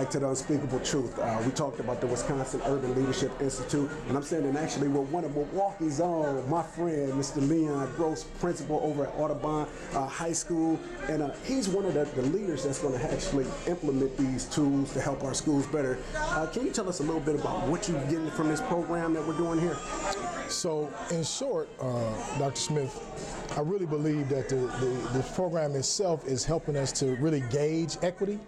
back to the Unspeakable Truth. We talked about the Wisconsin Urban Leadership Institute, and I'm standing actually with one of Milwaukee's own, my friend, Mr. Leon Gross, principal over at Audubon High School, and he's one of the leaders that's going to actually implement these tools to help our schools better. Can you tell us a little bit about what you're getting from this program that we're doing here? So, in short, Dr. Smith, I really believe that the program itself is helping us to really gauge equity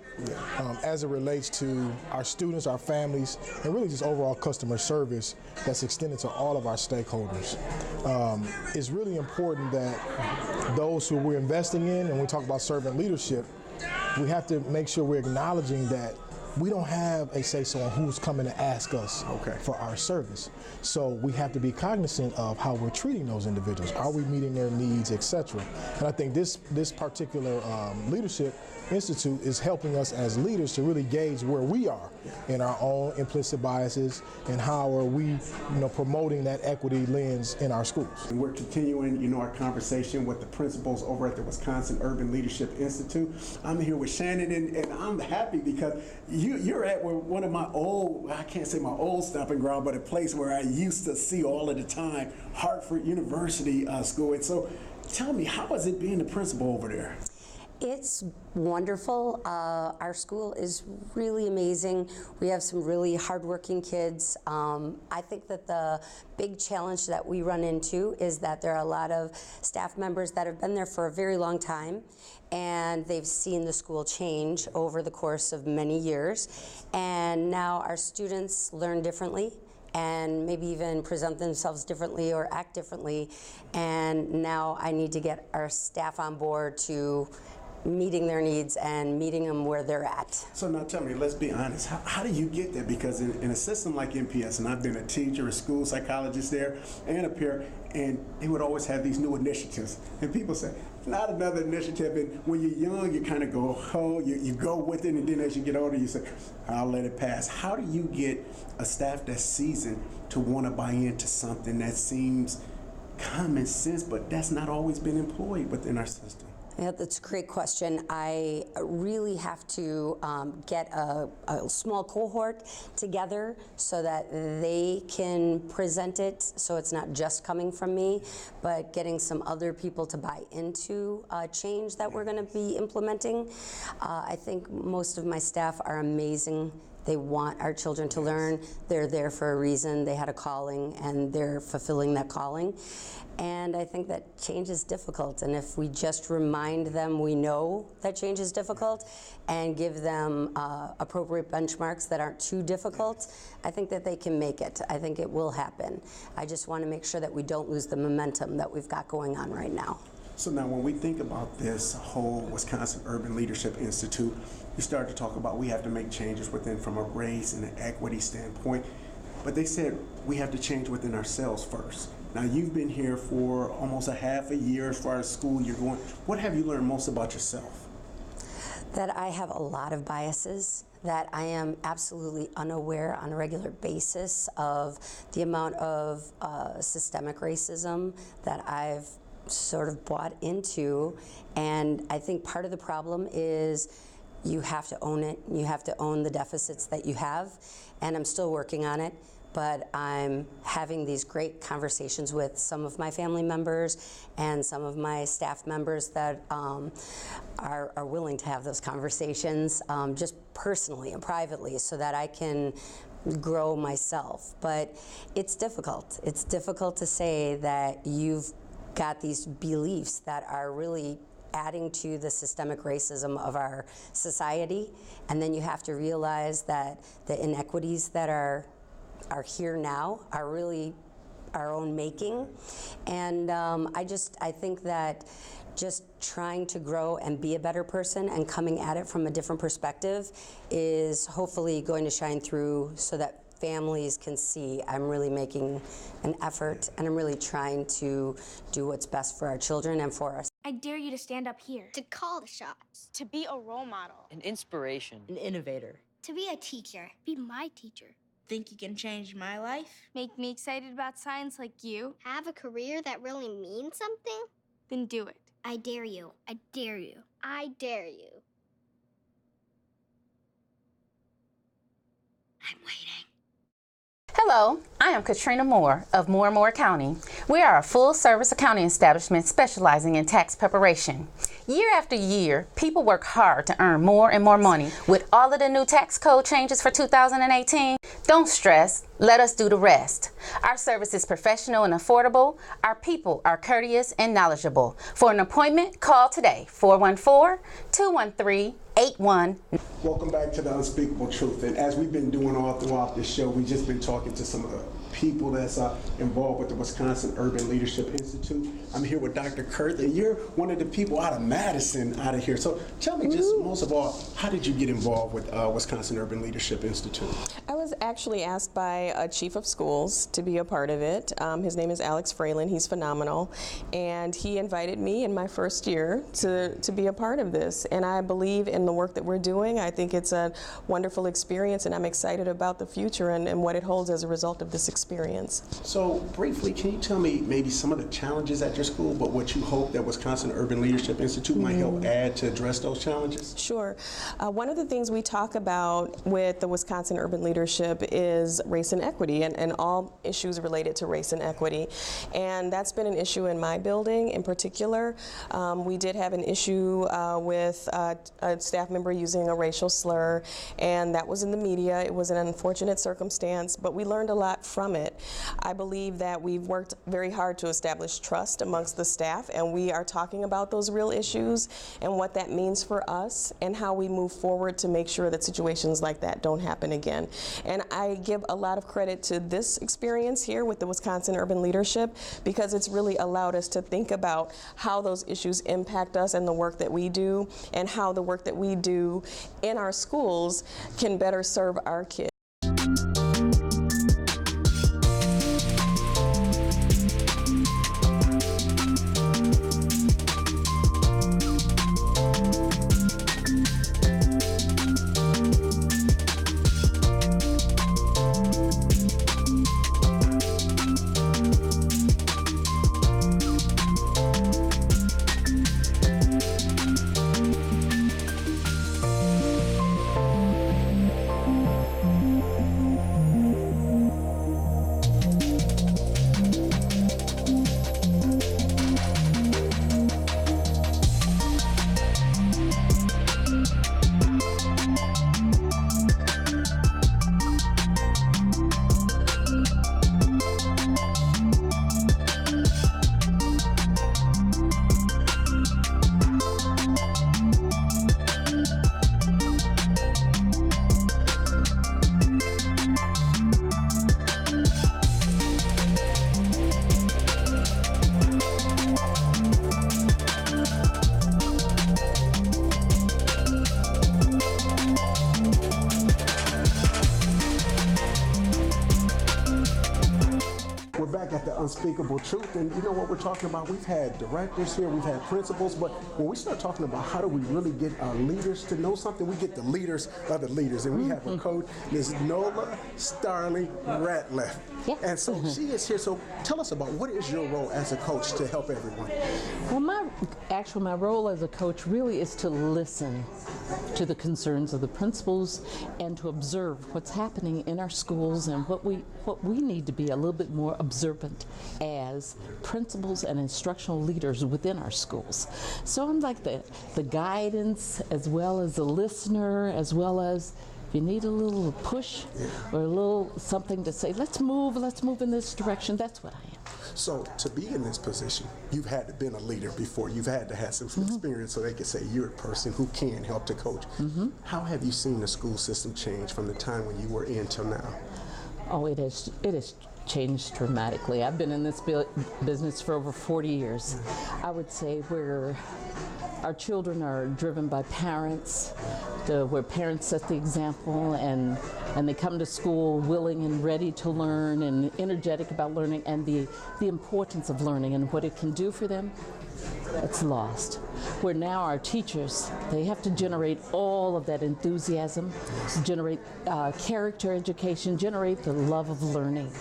as it relates to our students, our families, and really just overall customer service that's extended to all of our stakeholders. It's really important that those who we're investing in, and we talk about servant leadership, we have to make sure we're acknowledging that we don't have a say-so on who's coming to ask us for our service. So we have to be cognizant of how we're treating those individuals. Are we meeting their needs, etc.? And I think this particular Leadership Institute is helping us as leaders to really gauge where we are in our own implicit biases and how are we, promoting that equity lens in our schools. And we're continuing, our conversation with the principals over at the Wisconsin Urban Leadership Institute. I'm here with Shannon, and I'm happy because you're at one of my I can't say my old stomping ground, but a place where I used to see all of the time, Hartford University School. And so tell me, how is it being the principal over there? It's wonderful. Our school is really amazing. We have some really hardworking kids. I think that the big challenge that we run into is that there are a lot of staff members that have been there for a very long time, and they've seen the school change over the course of many years. And now our students learn differently and maybe even present themselves differently or act differently. And now I need to get our staff on board to meeting their needs and meeting them where they're at. So now tell me, let's be honest, how do you get there? Because in a system like MPS, and I've been a teacher, a school psychologist there, and a peer, and they would always have these new initiatives. And people say, not another initiative. And when you're young, you kind of go, you go with it, and then as you get older, you say, I'll let it pass. How do you get a staff that's seasoned to want to buy into something that seems common sense, but that's not always been employed within our system? Yeah, that's a great question. I really have to get a small cohort together so that they can present it, so it's not just coming from me, but getting some other people to buy into change that we're going to be implementing. I think most of my staff are amazing. They want our children to learn. They're there for a reason. They had a calling, and they're fulfilling that calling. And I think that change is difficult, and if we just remind them we know that change is difficult and give them appropriate benchmarks that aren't too difficult, I think that they can make it. I think it will happen. I just want to make sure that we don't lose the momentum that we've got going on right now. So now when we think about this whole Wisconsin Urban Leadership Institute, we started to talk about we have to make changes within from a race and an equity standpoint, but they said we have to change within ourselves first. Now you've been here for almost a half a year as far as school you're going. What have you learned most about yourself? That I have a lot of biases, that I am absolutely unaware on a regular basis of the amount of systemic racism that I've sort of bought into. And I think part of the problem is you have to own it. You have to own the deficits that you have, and I'm still working on it. But I'm having these great conversations with some of my family members and some of my staff members that are willing to have those conversations just personally and privately so that I can grow myself. But it's difficult. It's difficult to say that you've got these beliefs that are really adding to the systemic racism of our society, and then you have to realize that the inequities that are here now are really our own making. And I think that just trying to grow and be a better person and coming at it from a different perspective is hopefully going to shine through so that families can see I'm really making an effort and I'm really trying to do what's best for our children and for us. I dare you to stand up here. To call the shots. To be a role model. An inspiration. An innovator. To be a teacher. Be my teacher. Think you can change my life? Make me excited about science like you. Have a career that really means something? Then do it. I dare you. I dare you. I dare you. I'm waiting. Hello, I am Katrina Moore of Moore Accounting. We are a full-service accounting establishment specializing in tax preparation. Year after year, people work hard to earn more and more money. With all of the new tax code changes for 2018, don't stress, let us do the rest. Our service is professional and affordable. Our people are courteous and knowledgeable. For an appointment, call today, 414-213-81. Welcome back to the Unspeakable Truth. And as we've been doing all throughout this show, we've just been talking to some of the people that's involved with the Wisconsin Urban Leadership Institute. I'm here with Dr. Kurt, and you're one of the people out of Madison out of here. So tell me just most of all, how did you get involved with Wisconsin Urban Leadership Institute? I was actually asked by a chief of schools to be a part of it. His name is Alex Fralin. He's phenomenal. And he invited me in my first year to be a part of this. And I believe in the work that we're doing. I think it's a wonderful experience, and I'm excited about the future and what it holds as a result of this experience. So briefly, can you tell me maybe some of the challenges at your school, but what you hope that Wisconsin Urban Leadership Institute might help add to address those challenges? Sure. One of the things we talk about with the Wisconsin Urban Leadership is race and equity and all issues related to race and equity. And that's been an issue in my building in particular. We did have an issue with a staff member using a racial slur, and that was in the media. It was an unfortunate circumstance, but we learned a lot from it. I believe that we've worked very hard to establish trust amongst the staff, and we are talking about those real issues and what that means for us and how we move forward to make sure that situations like that don't happen again. And I give a lot of credit to this experience here with the Wisconsin Urban Leadership, because it's really allowed us to think about how those issues impact us and the work that we do, and how the work that we do in our schools can better serve our kids. At the Unspeakable Truth, and you know what we're talking about? We've had directors here, we've had principals, but when we start talking about how do we really get our leaders to know something, we get the leaders of the leaders, and we have a coach, Ms. Nola Starling Ratliff. Yeah. And so she is here, so tell us about what is your role as a coach to help everyone? Well, my role as a coach really is to listen to the concerns of the principals and to observe what's happening in our schools and what we need to be a little bit more observant as principals and instructional leaders within our schools. So I'm like the guidance as well as the listener, as well as if you need a little push or a little something to say, let's move in this direction, that's what I am. So to be in this position, you've had to been a leader before. You've had to have some experience so they can say you're a person who can help to coach. How have you seen the school system change from the time when you were in till now? Oh, it has changed dramatically. I've been in this business for over 40 years. I would say where our children are driven by parents, where parents set the example and they come to school willing and ready to learn and energetic about learning, and the importance of learning and what it can do for them, it's lost. Where now our teachers, they have to generate all of that enthusiasm, generate character education, generate the love of learning.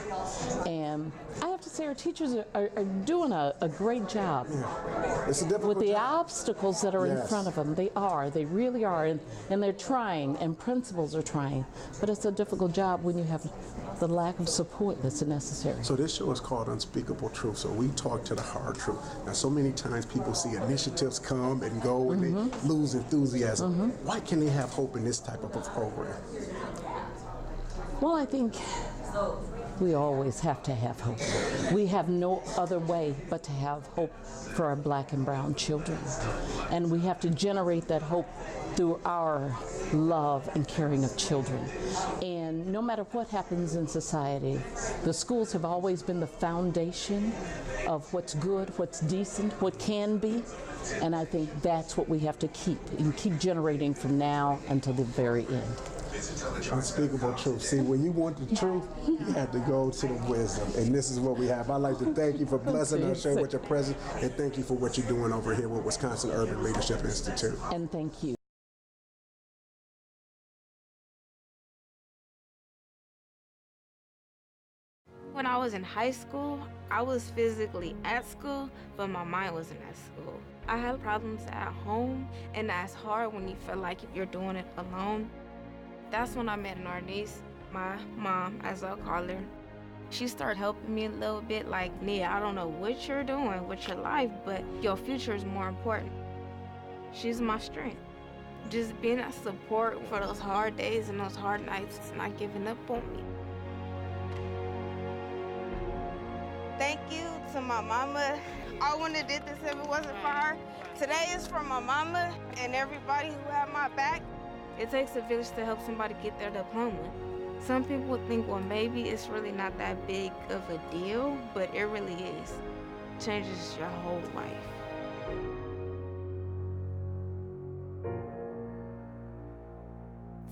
And I have to say our teachers are doing a great job. Yeah. It's a difficult With the job. obstacles that are in Yes. front of them. They really are, and they're trying, and principals are trying. But it's a difficult job when you have the lack of support that's necessary. So this show is called Unspeakable Truth. So we talk to the hard truth. Now, so many times people see initiatives come and go and they lose enthusiasm. Why can they have hope in this type of a program? Well, I think we always have to have hope. We have no other way but to have hope for our black and brown children. And we have to generate that hope through our love and caring of children. And no matter what happens in society, the schools have always been the foundation of what's good, what's decent, what can be. And I think that's what we have to keep generating from now until the very end. Unspeakable truth. See, when you want the truth, you have to go to the wisdom. And this is what we have. I'd like to thank you for blessing our show with your presence, and thank you for what you're doing over here with Wisconsin Urban Leadership Institute. And thank you. When I was in high school, I was physically at school, but my mind wasn't at school. I had problems at home, and that's hard when you feel like you're doing it alone. That's when I met our niece, my mom, as I'll call her. She started helping me a little bit, like, Nia, I don't know what you're doing with your life, but your future is more important. She's my strength. Just being a support for those hard days and those hard nights, not giving up on me. Thank you to my mama. I wouldn't have did this if it wasn't for her. Today is for my mama and everybody who had my back. It takes a village to help somebody get their diploma. Some people would think, well, maybe it's really not that big of a deal, but it really is. It changes your whole life.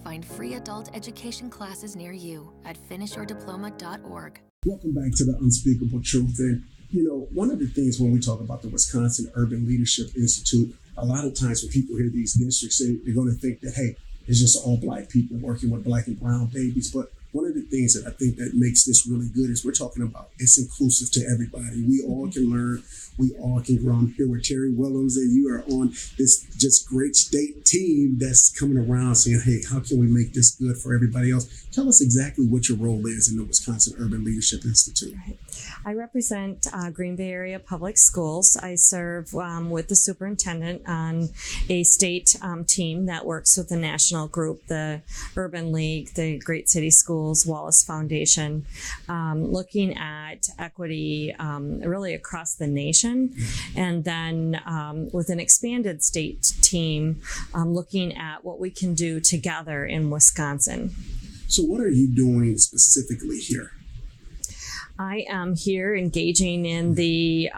Find free adult education classes near you at finishyourdiploma.org. Welcome back to the Unspeakable Truth. And, one of the things when we talk about the Wisconsin Urban Leadership Institute, a lot of times when people hear these districts, they're going to think that, hey, it's just all black people working with black and brown babies. But one of the things that I think that makes this really good is we're talking about it's inclusive to everybody. We all can learn. We all can grow. I'm here with Terry Willems, and you are on this just great state team that's coming around saying, hey, how can we make this good for everybody else? Tell us exactly what your role is in the Wisconsin Urban Leadership Institute. Right. I represent Green Bay Area Public Schools. I serve with the superintendent on a state team that works with the national group, the Urban League, the Great City Schools, Wallace Foundation, looking at equity really across the nation. And then with an expanded state team, looking at what we can do together in Wisconsin. So what are you doing specifically here? I am here engaging in the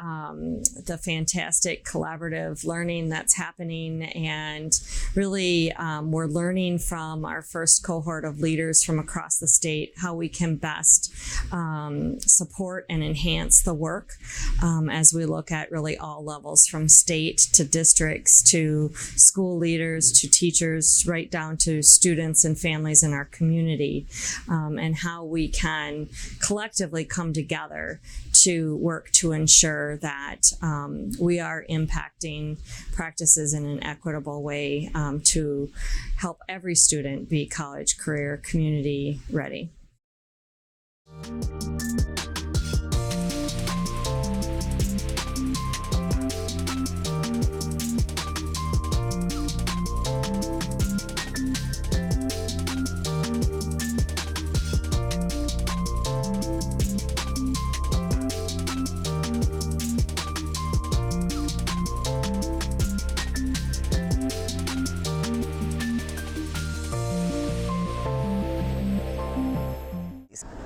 fantastic collaborative learning that's happening, and really we're learning from our first cohort of leaders from across the state how we can best support and enhance the work as we look at really all levels, from state to districts to school leaders to teachers, right down to students and families in our community, and how we can collectively come together to work to ensure that we are impacting practices in an equitable way to help every student be college, career, community ready.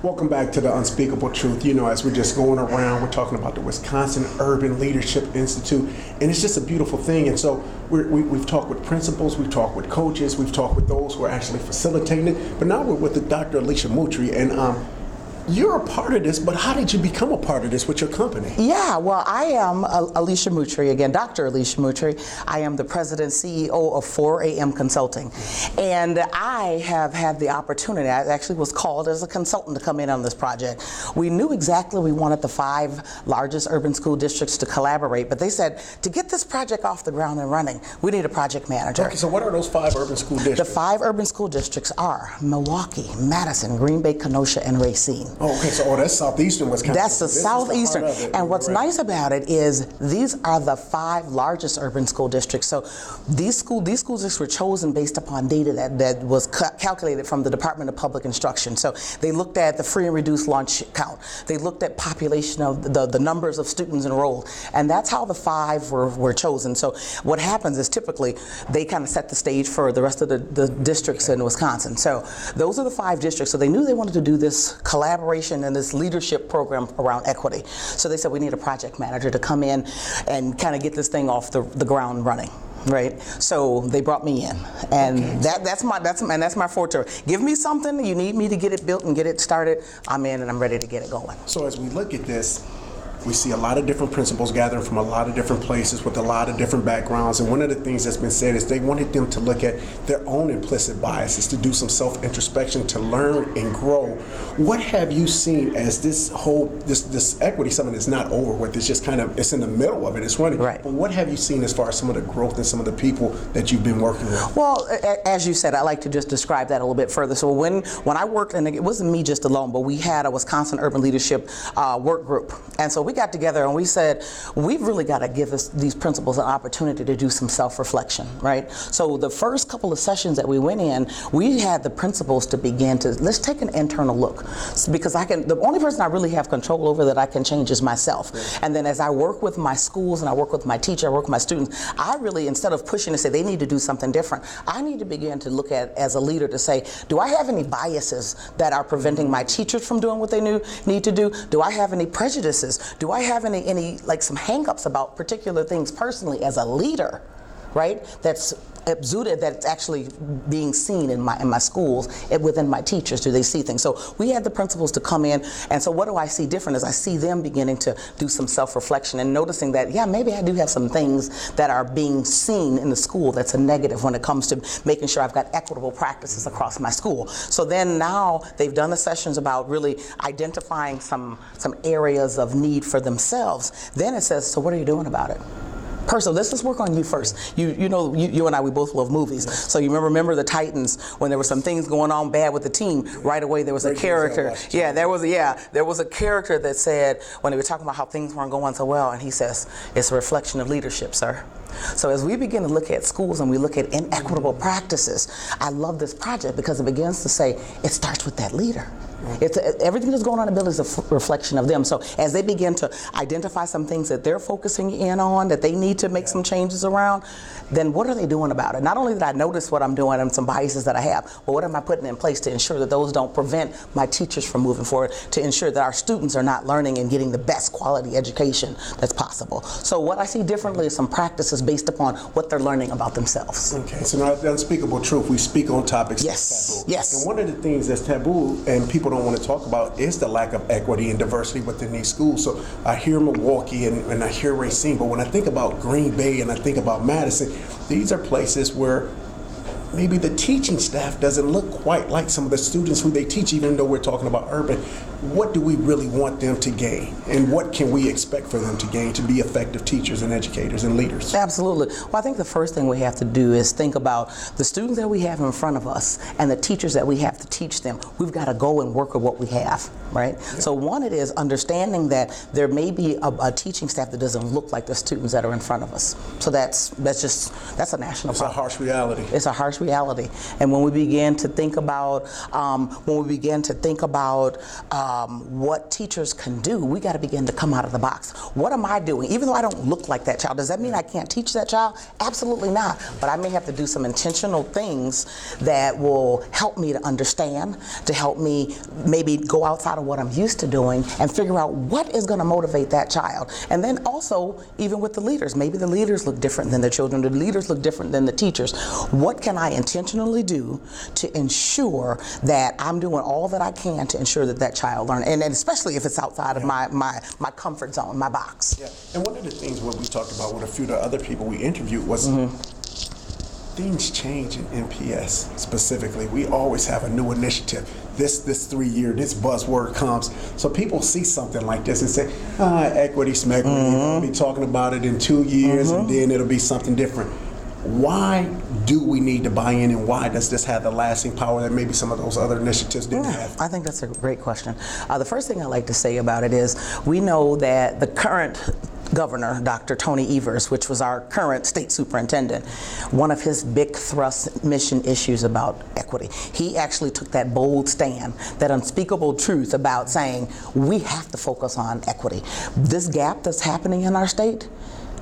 Welcome back to the Unspeakable Truth. As we're just going around, we're talking about the Wisconsin Urban Leadership Institute, and it's just a beautiful thing. And so we've talked with principals, we've talked with coaches, we've talked with those who are actually facilitating it, but now we're with the Dr. Alicia Moutry, and you're a part of this, but how did you become a part of this with your company? Yeah, well, I am Alicia Moutry, again, Dr. Alicia Moutry. I am the president CEO of 4 AM Consulting. And I have had the opportunity, I actually was called as a consultant to come in on this project. We knew exactly we wanted the 5 largest urban school districts to collaborate, but they said, to get this project off the ground and running, we need a project manager. Okay, so what are those 5 urban school districts? The 5 urban school districts are Milwaukee, Madison, Green Bay, Kenosha, and Racine. Oh, okay, so that's southeastern Wisconsin. That's the southeastern. And what's nice about it is these are the 5 largest urban school districts. So these school districts were chosen based upon data that was calculated from the Department of Public Instruction. So they looked at the free and reduced lunch count. They looked at population of the numbers of students enrolled. And that's how the 5 were chosen. So what happens is typically they kind of set the stage for the rest of the districts in Wisconsin. So those are the 5 districts. So they knew they wanted to do this collaboration and this leadership program around equity. So they said we need a project manager to come in and kind of get this thing off the ground running. Right, so they brought me in, and that's my forte. Give me something, you need me to get it built and get it started, I'm in and I'm ready to get it going. So as we look at this, we see a lot of different principals gathering from a lot of different places with a lot of different backgrounds, and one of the things that's been said is they wanted them to look at their own implicit biases, to do some self-introspection, to learn and grow. What have you seen as this equity summit is not over with? It's just kind of, it's in the middle of it, it's running. Right. But what have you seen as far as some of the growth and some of the people that you've been working with? Well, as you said, I like to just describe that a little bit further. So when I worked, and it wasn't me just alone, but we had a Wisconsin Urban Leadership work group, and so we got together and we said, we've really got to give these principals an opportunity to do some self-reflection, right? So the first couple of sessions that we went in, we had the principals to begin to, let's take an internal look, because the only person I really have control over that I can change is myself. Right. And then as I work with my schools and I work with my teacher, I work with my students, I really, instead of pushing to say they need to do something different, I need to begin to look at, as a leader, to say, do I have any biases that are preventing my teachers from doing what they need to do? Do I have any prejudices? Do I have any like some hang-ups about particular things personally as a leader, right? That's exuded, that's actually being seen in my schools and within my teachers. Do they see things? So we had the principals to come in, and so what do I see different is I see them beginning to do some self-reflection and noticing that, yeah, maybe I do have some things that are being seen in the school that's a negative when it comes to making sure I've got equitable practices across my school. So then now they've done the sessions about really identifying some areas of need for themselves. Then it says, so what are you doing about it? Personal, let's just work on you first. You know, you and I, we both love movies. So you remember the Titans when there were some things going on bad with the team. Right away there was a character. Yeah, there was a character that said when they were talking about how things weren't going so well, and he says, "It's a reflection of leadership, sir." So as we begin to look at schools and we look at inequitable practices, I love this project because it begins to say it starts with that leader. Everything that's going on in the building is a reflection of them. So as they begin to identify some things that they're focusing in on, that they need to make some changes around, then what are they doing about it? Not only did I notice what I'm doing and some biases that I have, but what am I putting in place to ensure that those don't prevent my teachers from moving forward, to ensure that our students are not learning and getting the best quality education that's possible. So what I see differently is some practices based upon what they're learning about themselves. Okay, so now the unspeakable truth, we speak on topics that's taboo. Yes. And one of the things that's taboo and people don't want to talk about is the lack of equity and diversity within these schools. So I hear Milwaukee and I hear Racine, but when I think about Green Bay and I think about Madison, these are places where maybe the teaching staff doesn't look quite like some of the students who they teach, even though we're talking about urban. What do we really want them to gain? And what can we expect for them to gain to be effective teachers and educators and leaders? Absolutely. Well, I think the first thing we have to do is think about the students that we have in front of us and the teachers that we have to teach them. We've got to go and work with what we have, right? Yeah. So one, it is understanding that there may be a teaching staff that doesn't look like the students that are in front of us. So that's a national problem. It's a harsh reality. It's a harsh reality. And when we begin to think about what teachers can do, we got to begin to come out of the box. What am I doing? Even though I don't look like that child, does that mean I can't teach that child? Absolutely not. But I may have to do some intentional things that will help me to understand, to help me maybe go outside of what I'm used to doing and figure out what is going to motivate that child. And then also, even with the leaders, maybe the leaders look different than the children, the leaders look different than the teachers. What can I intentionally do to ensure that I'm doing all that I can to ensure that that child learns, and especially if it's outside of my comfort zone, my box. Yeah. And one of the things what we talked about with a few of the other people we interviewed was things change in MPS specifically. We always have a new initiative. This 3-year, this buzzword comes. So people see something like this and say, equity, smequity, we'll be talking about it in 2 years and then it'll be something different. Why do we need to buy in, and why does this have the lasting power that maybe some of those other initiatives didn't have? I think that's a great question. The first thing I like to say about it is we know that the current governor, Dr. Tony Evers, which was our current state superintendent, one of his big thrust mission issues about equity, he actually took that bold stand, that unspeakable truth about saying we have to focus on equity. This gap that's happening in our state,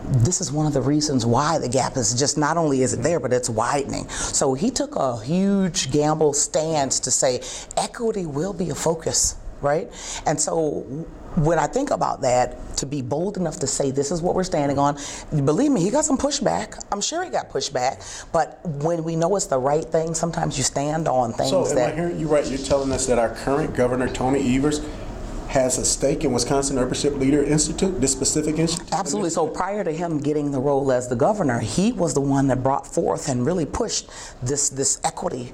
this is one of the reasons why the gap is just, not only is it there, but it's widening. So he took a huge gamble stance to say equity will be a focus, right? And so when I think about that, to be bold enough to say this is what we're standing on, believe me, he got some pushback. I'm sure he got pushback, but when we know it's the right thing, sometimes you stand on things. So am I hearing you right? You're telling us that our current governor, Tony Evers, has a stake in Wisconsin Urban Leaders Institute, this specific institute? Absolutely. So prior to him getting the role as the governor, he was the one that brought forth and really pushed this equity,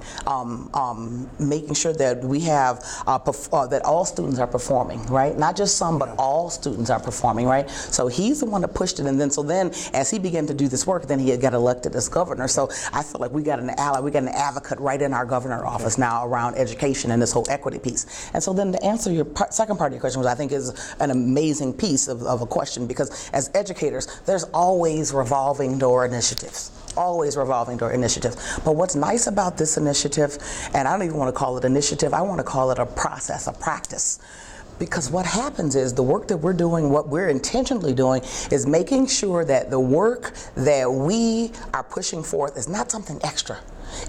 making sure that we have that all students are performing, right? Not just some, but all students are performing, right? So he's the one that pushed it, and then as he began to do this work, then he got elected as governor. So I feel like we got an ally, we got an advocate right in our governor office now around education and this whole equity piece. And so then to answer your second part of your question, which I think is an amazing piece of a question, because as educators, there's always revolving door initiatives. Always revolving door initiatives. But what's nice about this initiative, and I don't even want to call it initiative, I want to call it a process, a practice. Because what happens is the work that we're doing, what we're intentionally doing, is making sure that the work that we are pushing forth is not something extra.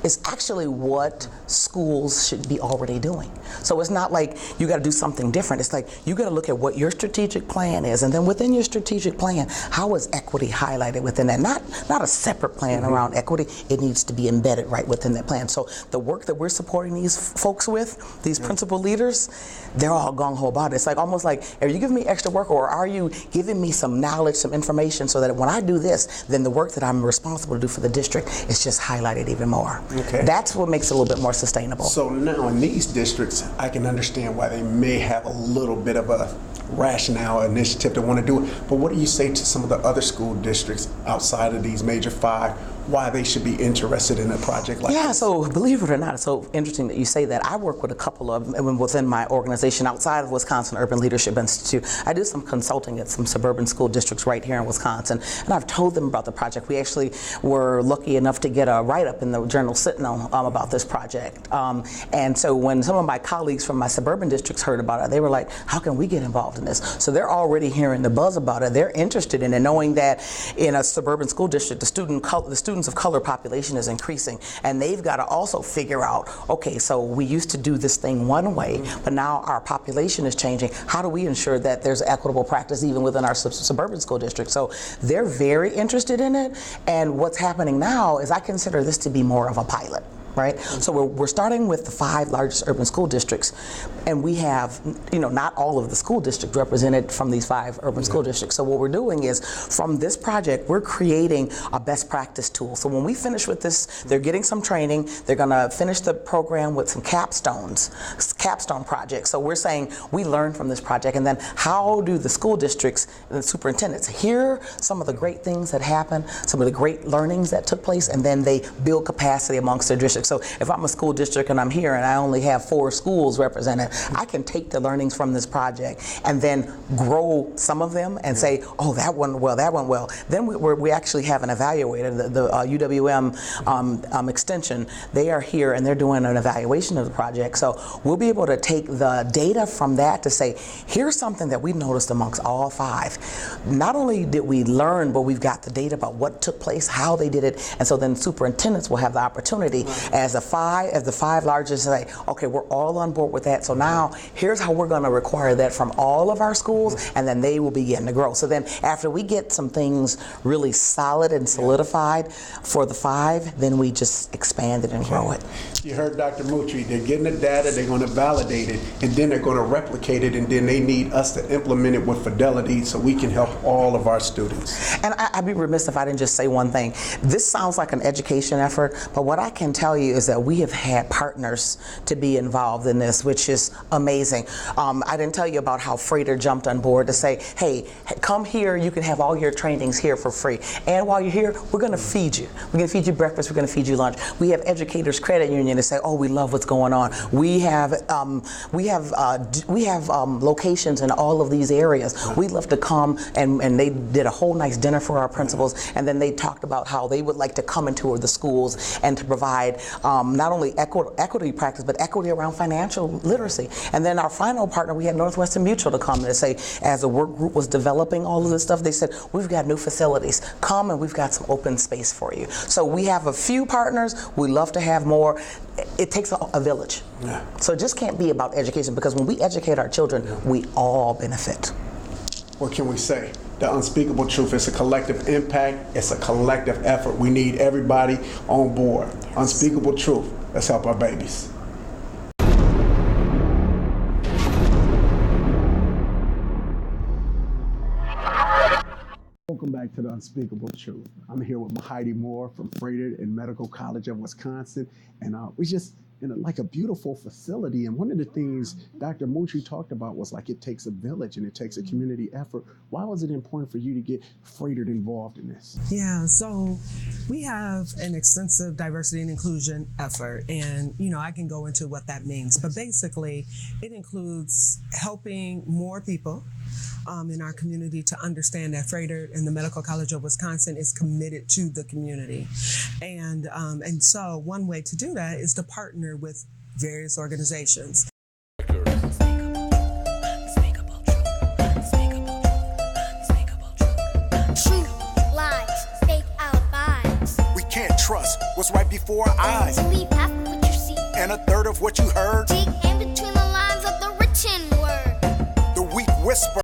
It's actually what schools should be already doing. So it's not like you got to do something different. It's like you got to look at what your strategic plan is, and then within your strategic plan, how is equity highlighted within that? Not a separate plan around equity. It needs to be embedded right within that plan. So the work that we're supporting these folks with, these principal leaders, they're all gung-ho about it. It's like almost like, are you giving me extra work, or are you giving me some knowledge, some information, so that when I do this, then the work that I'm responsible to do for the district is just highlighted even more. Okay. That's what makes it a little bit more sustainable. So now in these districts, I can understand why they may have a little bit of a rationale, initiative to want to do it. But what do you say to some of the other school districts outside of these major 5, why they should be interested in a project like this? Yeah, so believe it or not, it's so interesting that you say that. I work with a couple of them within my organization outside of Wisconsin Urban Leadership Institute. I do some consulting at some suburban school districts right here in Wisconsin, and I've told them about the project. We actually were lucky enough to get a write-up in the Journal Sentinel about this project. And so when some of my colleagues from my suburban districts heard about it, they were like, how can we get involved in this? So they're already hearing the buzz about it. They're interested in it, knowing that in a suburban school district, the students of color population is increasing, and they've got to also figure out, okay, so we used to do this thing one way, but now our population is changing. How do we ensure that there's equitable practice even within our suburban school district? So they're very interested in it, and what's happening now is I consider this to be more of a pilot. Right? So we're starting with the 5 largest urban school districts, and we have, not all of the school districts represented from these 5 urban school districts. So what we're doing is, from this project, we're creating a best practice tool. So when we finish with this, they're getting some training, they're gonna finish the program with some capstone projects. So we're saying we learn from this project, and then how do the school districts and the superintendents hear some of the great things that happen, some of the great learnings that took place, and then they build capacity amongst their districts. So if I'm a school district and I'm here and I only have 4 schools represented, I can take the learnings from this project and then grow some of them and say, oh, that went well, that went well. Then we actually have an evaluator, the UWM extension. They are here and they're doing an evaluation of the project. So we'll be able to take the data from that to say, here's something that we noticed amongst all 5. Not only did we learn, but we've got the data about what took place, how they did it, and so then superintendents will have the opportunity as the 5 largest say, okay, we're all on board with that, so now here's how we're going to require that from all of our schools, and then they will begin to grow. So then after we get some things really solid and solidified for the 5, then we just expand it and grow it. You heard Dr. Mutri, they're getting the data, they're going to validate it, and then they're going to replicate it, and then they need us to implement it with fidelity so we can help all of our students. And I'd be remiss if I didn't just say one thing. This sounds like an education effort, but what I can tell you is that we have had partners to be involved in this, which is amazing. I didn't tell you about how Freighter jumped on board to say, hey, come here, you can have all your trainings here for free. And while you're here, we're going to feed you. We're going to feed you breakfast, we're going to feed you lunch. We have Educators Credit Union to say, oh, we love what's going on. We have locations in all of these areas. We'd love to come, and they did a whole nice dinner for our principals, and then they talked about how they would like to come and tour the schools and to provide not only equity practice, but equity around financial literacy. And then our final partner, we had Northwestern Mutual to come and say, as the work group was developing all of this stuff, they said, we've got new facilities. Come and we've got some open space for you. So we have a few partners. We love to have more. It takes a village. Yeah. So it just can't be about education, because when we educate our children, we all benefit. What can we say? The unspeakable truth. It's a collective impact. It's a collective effort. We need everybody on board. Unspeakable truth. Let's help our babies. Welcome back to the Unspeakable Truth. I'm here with Heidi Moore from Freighter and Medical College of Wisconsin, and we just in like a beautiful facility. And one of the things Dr. Mutri talked about was like it takes a village and it takes a community effort. Why was it important for you to get Freighter involved in this? Yeah, so we have an extensive diversity and inclusion effort, and I can go into what that means, but basically it includes helping more people in our community to understand that Freighter and the Medical College of Wisconsin is committed to the community. And so one way to do that is to partner with various organizations. Truth, lies, fake alibis. We can't trust what's right before our eyes. Believe half of what you see and a third of what you heard. Dig in between the lines of the written word. The weak whisper.